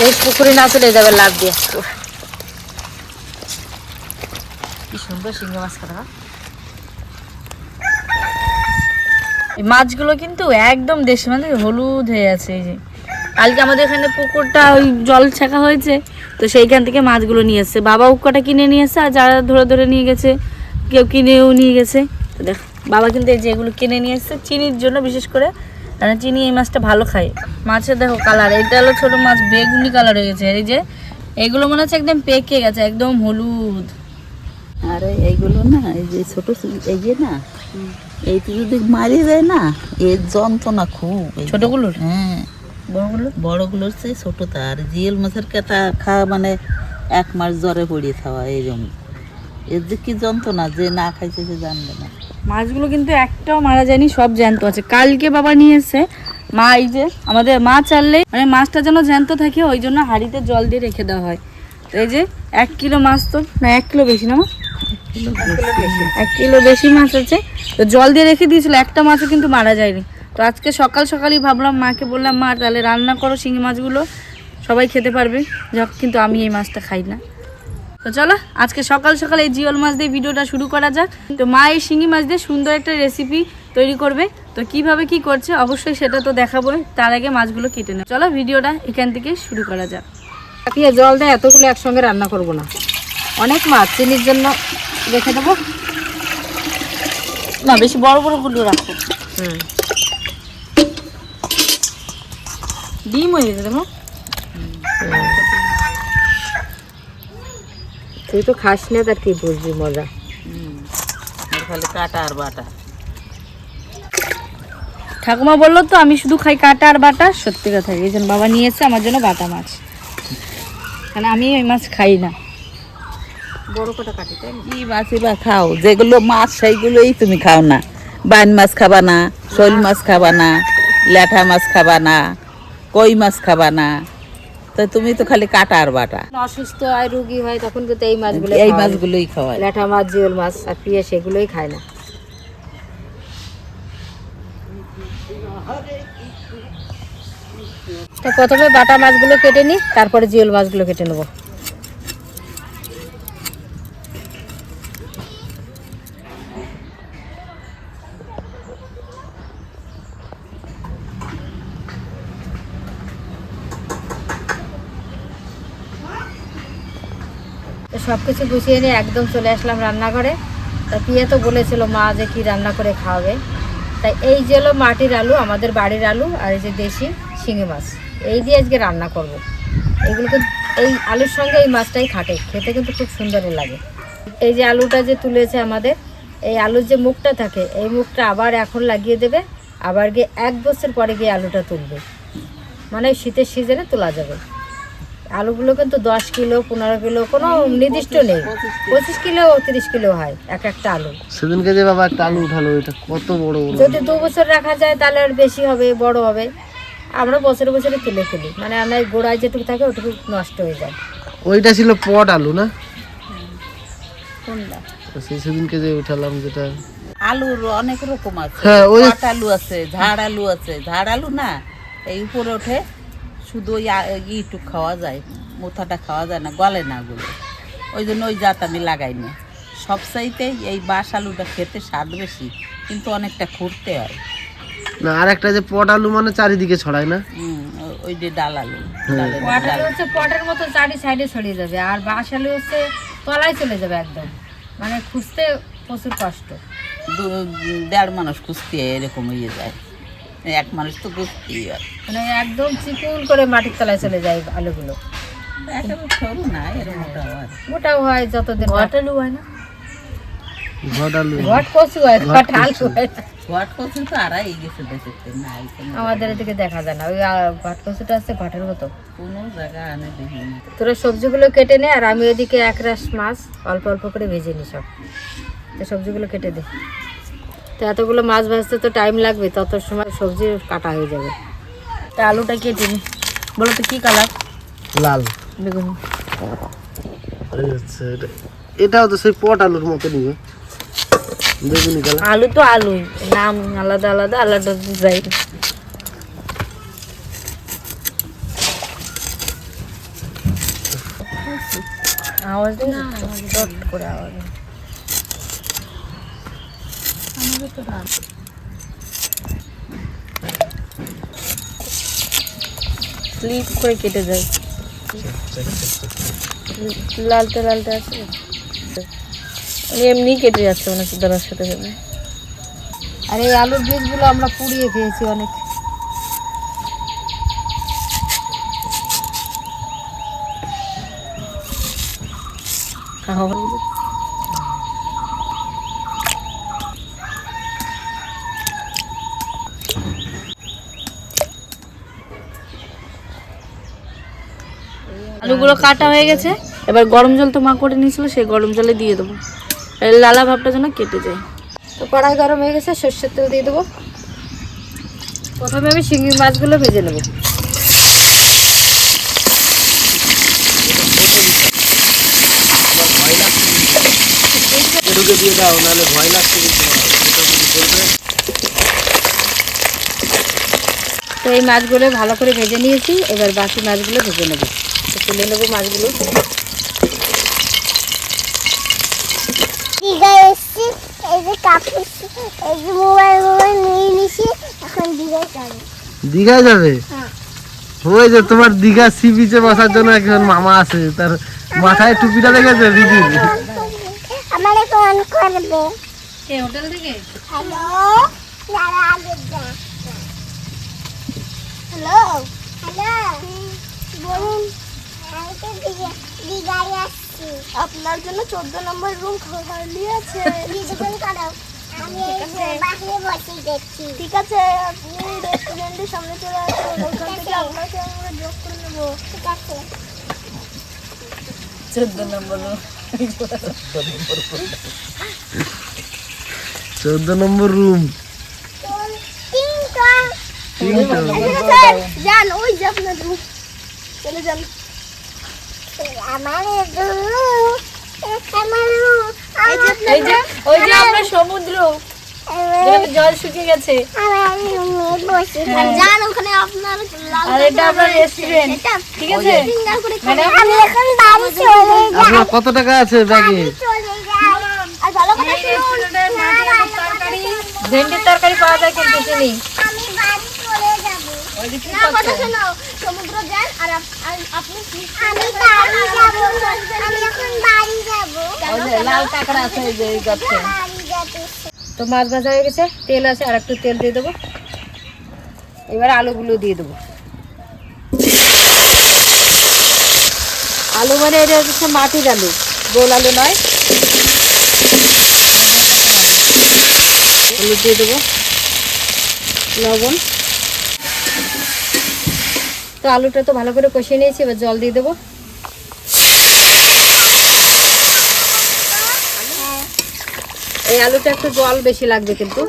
এই পুকুরে না চলে যাবে লাভ দিয়ে। কি সুন্দর শিঙি মাছ কাটা। এই মাছগুলো কিন্তু একদম দেশি, মানে হলুদ হয়ে আছে। এই যে কালকে আমাদের এখানে পুকুরটা ওই জল ছাকা হয়েছে, তো সেইখান থেকে মাছগুলো নিয়ে এসছে। বাবা উক্কাটা কিনে নিয়ে এসছে, আর যারা ধরে ধরে নিয়ে গেছে, কেউ কিনেও নিয়ে গেছে। তো দেখ বাবা কিন্তু এই যে এগুলো কিনে নিয়ে এসছে চিনির জন্য, বিশেষ করে কারণ চিনি এই মাছটা ভালো খায়। মাছের দেখো কালার, এটা হলো ছোটো মাছ, বেগুনি কালার হয়ে গেছে। এই যে এগুলো মনে হচ্ছে একদম পেকে গেছে, একদম হলুদ। আরে এইগুলো না, এই যে ছোট এই যে না, এইটা যদি মারি যায় না, এর যন্ত্রণা খুব। ছোটগুলোর? হ্যাঁ, বড়গুলোর চেয়ে ছোটটা। আর জিয়েল মাছের কেটা খাওয়া মানে 1 মাস জ্বরে পড়িয়ে খাওয়া এইরকম। এর যে কি যন্ত্রণা, যে না খাইছে সে জানবে না। মাছগুলো কিন্তু একটাও মারা যায়নি, সব জ্যান্ত আছে। কালকে বাবা নিয়ে এসছে মা, এই যে আমাদের মাছ আনলে মানে মাছটা যেন জ্যান্ত থাকে, ওই জন্য হাঁড়িতে জল দিয়ে রেখে দেওয়া হয়। তো এই যে 1 কিলো মাছ, তো না 1 কিলো বেশি না, 1 কিলো বেশি মাছ আছে, তো জল দিয়ে রেখে দিয়েছিল, একটা মাছও কিন্তু মারা যায়নি। তো আজকে সকাল সকালই ভাবলাম, মাকে বললাম মা তাহলে রান্না করো শিঙি মাছগুলো, সবাই খেতে পারবে, যখন কিন্তু আমি এই মাছটা খাই না। তো চলো আজকে সকাল সকাল এই জিওল মাছ দিয়ে ভিডিওটা শুরু করা যাক। তো মা এই শিঙি মাছ দিয়ে সুন্দর একটা রেসিপি তৈরি করবে, তো কিভাবে কি করছে অবশ্যই সেটা তো দেখাবোই। তার আগে মাছগুলো কেটে নেব, চলো ভিডিওটা এখান থেকে শুরু করা যাক। দিয়ে জল দেয়, এতগুলো একসঙ্গে রান্না করব না, অনেক মাছ চিনির জন্য রেখে দেবো। না বেশি বড় বড় গুলো রাখো। ডিম হয়ে গেছে দেখো। তুই তো খাস না, তার কি বুঝবি মজা। খালি কাটা আর বাটা। ঠাকুমা বললো তো আমি শুধু খাই কাটা আর বাটা, সত্যি কথা। এই জন্য বাবা নিয়ে এসে আমার জন্য বাটা মাছ, কারণ আমি ওই মাছ খাই না। বড় কটা কাটি, তাই না? কি মাছই বা খাও? যেগুলো মাছ সেইগুলোই তুমি খাও না। বাইন মাছ খাবা না, শোল মাছ খাবা না, ল্যাঠা মাছ খাবা না, কই মাছ খাবা না। তো তুমি তো খালি কাটা আর বাটা। অসুস্থ হয়, রুগী হয়, তখন কিন্তু এই মাছগুলো, এই মাছগুলোই খাওয়ায়। ল্যাঠা মাছ, জিওল মাছ আর পিয়া সেগুলোই খায় না। তো প্রথমে বাটা মাছগুলো কেটে নিই, তারপরে জিওল মাছগুলো কেটে নেবো। তো সব কিছু গুছিয়ে নিয়ে একদম চলে আসলাম রান্নাঘরে। তা পিয়া তো বলেছিল মা যে কি রান্না করে খাওয়াবে, তাই এই যে হলো মাটির আলু, আমাদের বাড়ির আলু, আর এই যে দেশি শিঙি মাছ, এই দিয়ে আজকে রান্না করব। এইগুলো কিন্তু এই আলুর সঙ্গে এই মাছটাই খাটে, খেতে কিন্তু খুব সুন্দরই লাগে। এই যে আলুটা যে তুলেছে আমাদের, এই আলুর যে মুখটা থাকে, এই মুখটা আবার এখন লাগিয়ে দেবে, আবার গিয়ে 1 বছর পরে গিয়ে আলুটা তুলবে, মানে শীতের সিজনে তোলা যাবে। আলুগুলো কিন্তু 10 কিলো 15 কিলো কোনো নির্দিষ্ট নেই, 25 কিলো 30 কিলো হয় এক একটা আলু। সেদিনকে যে বাবা একটা আলু উঠালো, এটা কত বড় বড়। যদি 2 বছর রাখা যায় তাহলে আর বেশি হবে, বড় হবে। আমরা বছরে বছরে তুলে ফেলি, মানে আমরা গোড়ায় যেটুকু থাকে ওটুকু নষ্ট হয়ে যায়। ওইটা ছিল পট আলু না? কোনটা? সেই সেদিনকে যে উঠালাম যেটা। আলুর অনেক রকম আছে। হ্যাঁ, ওই পাট আলু আছে, ঝাড় আলু আছে। ঝাড় আলু না, এই উপরে ওঠে, শুধু ওই ইটুক খাওয়া যায়, মোথাটা খাওয়া যায় না, গলে না ওগুলো। ওই জন্য ওই জাত আমি লাগাই না। সবচাইতে এই বাস আলুটা খেতে স্বাদ বেশি, কিন্তু অনেকটা খুঁড়তে হয়। না, আর একটা যে পট আলু মানে চারিদিকে ছড়ায় না? ওই যে ডাল আলু। পট আলু হচ্ছে পটের মতো চারি সাইডে ছড়িয়ে যাবে, আর বাঁশ আলু হচ্ছে তলায় চলে যাবে একদম, মানে খুঁজতে প্রচুর কষ্ট। 1.5 মানুষ খুঁজতে এরকম হয়ে যায়, 1 মানুষ তো খুঁজতেই হয়। মানে একদম চিকুন করে মাটির তলায় চলে যায় আলুগুলো। একেবারে সরু না, এর মোটা হয়। মোটাও হয় যতদিন। ঘট আলু হয় না, ঘট আলু। ঘট কচু হয়, ঘট আলু হয় না। ঘট কচু তো আড়াই গেছে দেখতে, না আমাদের এদিকে দেখা যায় না, ওই ঘট কচুটা আছে ঘটের মতো। কোনো জায়গা আনে দেখি না। তোরা সবজিগুলো কেটে নে, আর আমি ওইদিকে 1 রাশ মাছ অল্প অল্প করে ভেজে নিই সব। তো সবজিগুলো কেটে দে। তো এতগুলো মাছ ভাজতে তো টাইম লাগবে, তত সময় সবজি কাটা হয়ে যাবে। তা আলুটা কেটে নি। বলো তো কি কালার? লাল। বেগুনি। আচ্ছা, এটাও তো সেই পট আলুর মতো নিবে, বেগুনি কালার। আলু তো আলুই, নাম আলাদা আলাদা, আলাদা ডিজাইন। আওয়াজ দিন চট করে আওয়াজ হয়। স্লিপ করে কেটে যায়, লালটে লালটে আছে, এমনি কেটে যাচ্ছে মানে সুদার সাথে সাথে। আর এই আলুর বীজগুলো আমরা পুড়িয়ে খেয়েছি অনেক। আলুগুলো কাটা হয়ে গেছে, এবার গরম জল তো মা করে নিয়েছিল, সেই গরম জলে দিয়ে দেবো, লালা ভাবটা যেন কেটে যায়। তো কড়াই গরম হয়ে গেছে, সর্ষের তেল দিয়ে দেবো। প্রথমে আমি শিঙি মাছগুলো ভেজে নেব। এটাকে দিয়ে দাও, নাহলে ভয় লাগছে কিন্তু বলবে। তো এই মাছগুলো ভালো করে ভেজে নিয়েছি, এবার বাকি মাছগুলো ভেজে নেব। তো তুলে নেবো মাছগুলো। দীঘায় এসছি, এই যে কাপড়, এই যে মোবাইল নিয়ে নিছি, এখন দীঘায় যাবো। দীঘায় যাবে? ওই যে তোমার দীঘা সি বিচে বসার জন্য একজন মামা আছে, তার মাথায় টুপিটা দেখেছে দিদির? আমার ফোন করবে। কে হোটেল থেকে? হ্যালো, যারা আগে যা। হ্যালো, হ্যালো, বলুন। আমি তো দীঘায় আসছি। আপনার জন্য 14 নম্বর রুম খালি আছে। রিজার্ভ করাও। আমি বাহিরে বসে দেখছি। ঠিক আছে, আপনি রেস্টুরেন্টের সামনে চলে আসুন, ওখান থেকে আপনাকে আমরা ড্রপ করে নেব। ঠিক আছে। 14 নম্বর 14 নম্বর রুম। যান, ওই যে আপনার রুম, চলে যান। আমার রুম, আমার রুম, এই যে ওই যে আমরা সমুদ্র, যেখানে জল শুকিয়ে গেছে, আমার রুমে বসে যান, ওখানে আপনার আর এটা আপনার রেস্টুরেন্ট, ঠিক আছে ম্যাডাম? আমি এখন বাড়ি চলে যাই। আপনার কত টাকা আছে ব্যাগে? চলে যাই। আর ভালো কথা শুনুন, ভেন্ডির তরকারি পাওয়া যায় কিন্তু চিনি। আমি বাড়ি চলে যাব। না, কথা শোনো, সমুদ্র যান আর আপনি আমি বাড়ি যাব। আমি এখন বাড়ি যাব। ওই যে লাল কাঁকড়া আছে এই যে এই গাছে। বাড়ি যাতে। তো মাছ ভাজা হয়ে গেছে, তেল আছে, আর একটু তেল দিয়ে দেবো। এবার আলুগুলো দিয়ে দেবো। আলু মানে এটা হচ্ছে মাটির আলু, গোল আলু নয়। আলু দিয়ে দেবো, লবণ। তো আলুটা তো ভালো করে কষিয়ে নিয়েছি, এবার জল দিয়ে দেবো। এই আলুটা একটু জল বেশি লাগবে, কিন্তু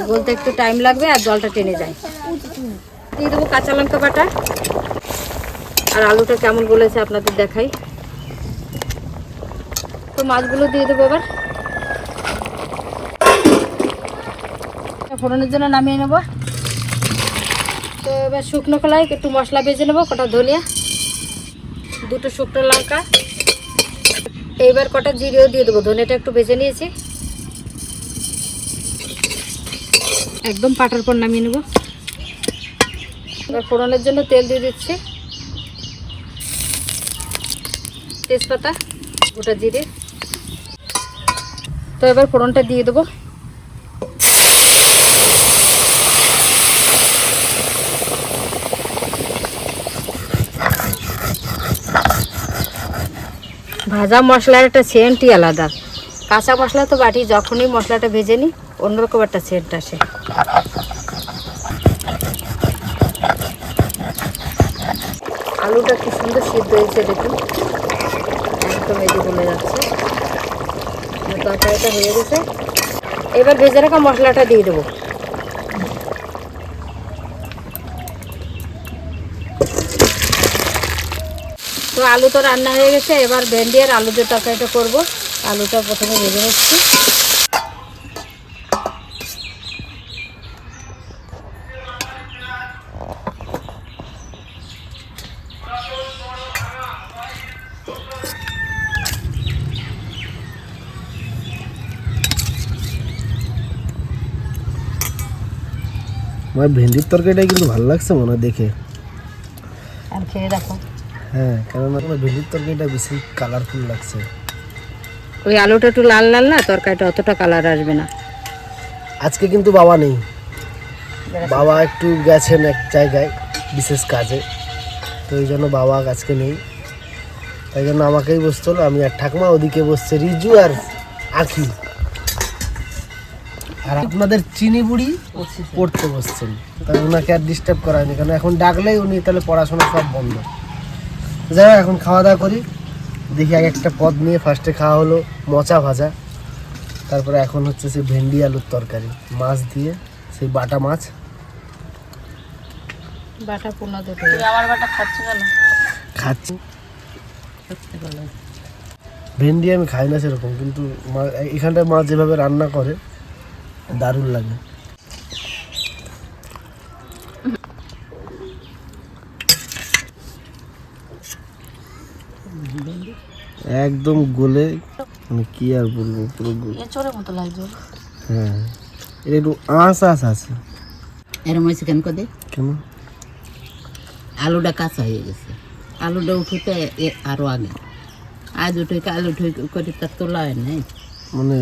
গলতে একটু টাইম লাগবে আর জলটা টেনে যায়। দিয়ে দেবো কাঁচা লঙ্কা বাটা। আর আলুটা কেমন গলেছে আপনাদের দেখাই। তো মাছগুলো দিয়ে দেবো এবার। ফোড়নের জন্য নামিয়ে নেব। তো এবার শুকনো কলাই একটু মশলা ভেজে নেবো, কটা ধনিয়া, দুটো শুকনো লঙ্কা, এইবার কটা জিরেও দিয়ে দেবো। ধনিয়াটা একটু ভেজে নিয়েছি, একদম পাটার পর নামিয়ে নেব। এবার ফোড়নের জন্য তেল দিয়ে দিচ্ছি, তেজপাতা, গোটা জিরে। তো এবার ফোড়নটা দিয়ে দেবো। ভাজা মশলার একটা সেন্টই আলাদা। কাঁচা মশলা তো বাটি, যখনই মশলাটা ভেজে নিই অন্যরকম একটা সেন্ট আসে। আলুটা কি সুন্দর সিদ্ধ হয়েছে দেখুন, একদম এই যে বলে যাচ্ছে। তরকারিটা হয়ে গেছে, এবার ভেজে রাখা মশলাটা দিয়ে দেবো। তো আলু তো রান্না হয়ে গেছে, এবার ভেন্ডি আর আলু দিয়ে তরকারিটা করবো। আলুটা প্রথমে ভেজে নিচ্ছি। আমার ভেন্ডির তরকারিটাই কিন্তু ভালো লাগছে মনে হয় দেখে। আর খেয়ে দেখো। হ্যাঁ, কারণ আমার ভেন্ডির তরকারিটা বেশি কালারফুল লাগছে। ওই আলুটা একটু লাল লাল না, তরকারিটা অতটা কালার আসবে না। আজকে কিন্তু বাবা নেই, বাবা একটু গেছেন এক জায়গায় বিশেষ কাজে, তো এই জন্য বাবা আজকে নেই, তাই জন্য আমাকেই বসতে হলো। আমি আর ঠাকুমা, ওদিকে বসছে রিজু আর আঁকি, আর আপনাদের চিনি বুড়ি পড়তে বসছেন। তাই ওনাকে আর ডিস্টার্ব করা হয়নি, কারণ এখন ডাকলেই উনি তাহলে পড়াশোনা সব বন্ধ। যাই হোক, এখন খাওয়া দাওয়া করি। দেখি এক একটা পদ নিয়ে ফার্স্টে খাওয়া হলো মোচা ভাজা, তারপরে এখন হচ্ছে সেই ভেন্ডি আলুর তরকারি, মাছ দিয়ে সেই বাটা মাছ। বাটা পোনা দুটো তুই আমার বাটা খাচ্ছ কেন? খাচ্ছি। ভেন্ডি আমি খাই না সেরকম, কিন্তু এখানটায় মা যেভাবে রান্না করে দারুণ লাগে। একদম গলে, মানে কি আর বলবো, পুরো এঁচোড়ের মতো লাগছে। হ্যাঁ, এটা একটু আঁশ আছে। এরম হয়েছে কেন কদে? কেন? আলুটা কাঁচা হয়ে গেছে, আলুটা উঠোতে আরো আগে, আজ উঠে কাল উঠে করে তার তোলা হয় নাই, মানে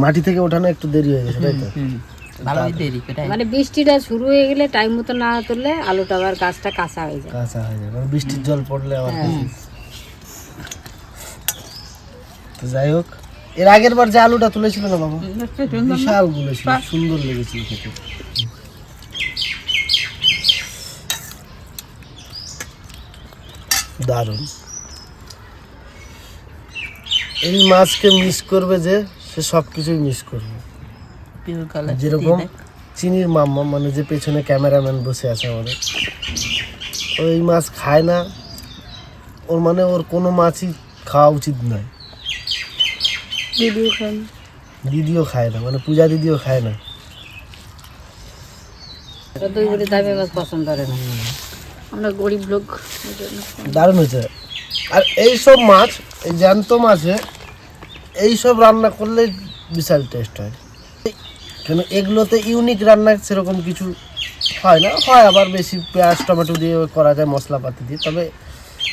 মাটি থেকে ওঠানো একটু দেরি হয়ে গেছে, তাই তো? ভালোই দেরি করে। মানে বৃষ্টিটা শুরু হয়ে গেলে টাইম মতো না তুললে আলুটা আবার গাছটা কাঁচা হয়ে যায়। কাঁচা হয়ে যায়, মানে বৃষ্টির জল পড়লে আবার তো যাই হোক, এর আগের বার যে আলুটা তুলেছিল না বাবা, বিশাল গুলো ছিল, সুন্দর লেগেছিল খেতে। দারুণ। এই মাছকে মিস করবে যে, সে সব কিছুই মিস করবে। যেরকম চিনির মাম্মা, মানে যে পেছনে ক্যামেরাম্যান বসে আছে আমাদের, ওই মাছ খায় না, ওর মানে ওর কোনো মাছই খাওয়া উচিত নয়। দিদিও খায় না, মানে পূজা দিদিও খায় না। দুই বলে দামে মাছ পছন্দ করে না, আমরা গরিব লোক। দারুণ হয়েছে। আর এইসব মাছ, এই জ্যান্ত মাছে এইসব রান্না করলে বিশাল টেস্ট হয়, কেন এগুলোতে ইউনিক রান্না সেরকম কিছু হয় না, হয় আবার বেশি পেঁয়াজ টমেটো দিয়ে করা যায় মশলাপাতি দিয়ে, তবে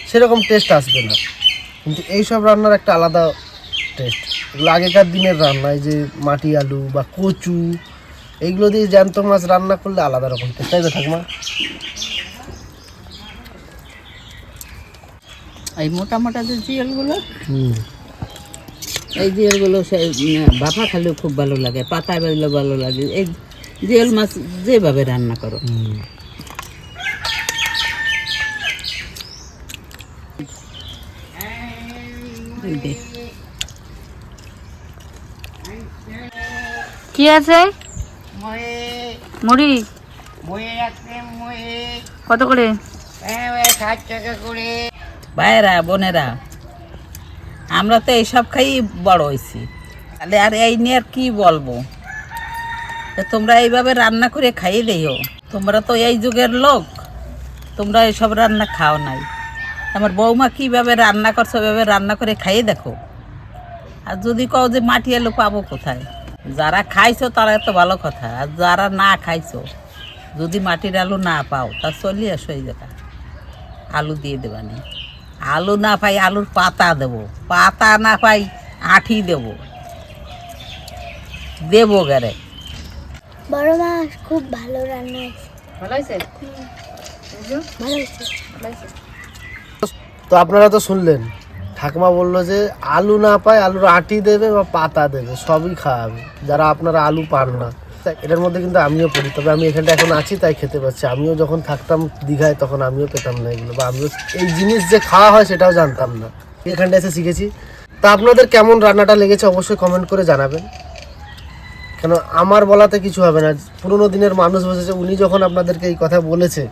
সেরকম টেস্ট আসবে না। কিন্তু এইসব রান্নার একটা আলাদা টেস্ট। এগুলো আগেকার দিনের রান্না, এই যে মাটি আলু বা কচু, এইগুলো দিয়ে জ্যান্ত মাছ রান্না করলে আলাদা রকম টেস্ট, তাই তো ঠাকুমা? এই মোটা মোটা যে জিয়ালগুলো, এই জিয়ালগুলো বাফা খেলেও খুব ভালো লাগে, পাতায় বাজলেও ভালো লাগে। এই জিয়াল মাছ যেভাবে রান্না করো, কি আছে? মুড়ি কত করে? ভাইয়েরা বোনেরা, আমরা তো এইসব খাই বড় হয়েছি, তাহলে আর এই নিয়ে আর কি বলবো। তা তোমরা এইভাবে রান্না করে খাইয়ে দিও, তোমরা তো এই যুগের লোক, তোমরা এইসব রান্না খাও নাই। আমার বৌমা কীভাবে রান্না করছো, ওইভাবে রান্না করে খাইয়ে দেখো। আর যদি কও যে মাটি আলু পাবো কোথায়, যারা খাইছো তারা তো ভালো কথা, আর যারা না খাইছো, যদি মাটির আলু না পাও, তা চলিয়ে আসো এই জায়গা, আলু দিয়ে দেবানি। আলু না পাই আলুর পাতা দেবো, পাতা না পাই আঠি দেবো, দেবো গেরে। বড় মাছ খুব ভালো রান্না হয়েছে। ভালো হয়েছে? ভালো হয়েছে। তো আপনারা তো শুনলেন, ঠাকুমা বললো যে আলু না পায় আলুর আটি দেবে বা পাতা দেবে, সবই খাওয়াবে যারা আপনারা আলু পান না। এটার মধ্যে কিন্তু আমিও পড়ি, তবে আমি এখানটা এখন আছি তাই খেতে পাচ্ছি। আমিও যখন থাকতাম দীঘায় তখন আমিও পেতাম না এগুলো, বা আমিও এই জিনিস যে খাওয়া হয় সেটাও জানতাম না, এখানটা এসে শিখেছি। তা আপনাদের কেমন রান্নাটা লেগেছে অবশ্যই কমেন্ট করে জানাবেন, কেন আমার বলাতে কিছু হবে না। পুরোনো দিনের মানুষ বসেছে, উনি যখন আপনাদেরকে এই কথা বলেছে,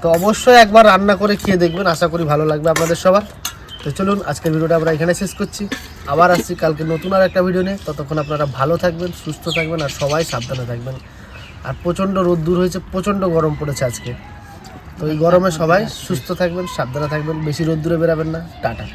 তো অবশ্যই একবার রান্না করে খেয়ে দেখবেন, আশা করি ভালো লাগবে আপনাদের সবার। তো চলুন আজকের ভিডিওটা আমরা এখানে শেষ করছি, আবার আসছি কালকে নতুন আর একটা ভিডিও নিয়ে। ততক্ষণ আপনারা ভালো থাকবেন, সুস্থ থাকবেন, আর সবাই সাবধানে থাকবেন। আর প্রচণ্ড রোদ্দুর হয়েছে, প্রচণ্ড গরম পড়েছে আজকে, তো এই গরমে সবাই সুস্থ থাকবেন, সাবধানে থাকবেন, বেশি রোদ্দুরে বেরাবেন না। টাটা।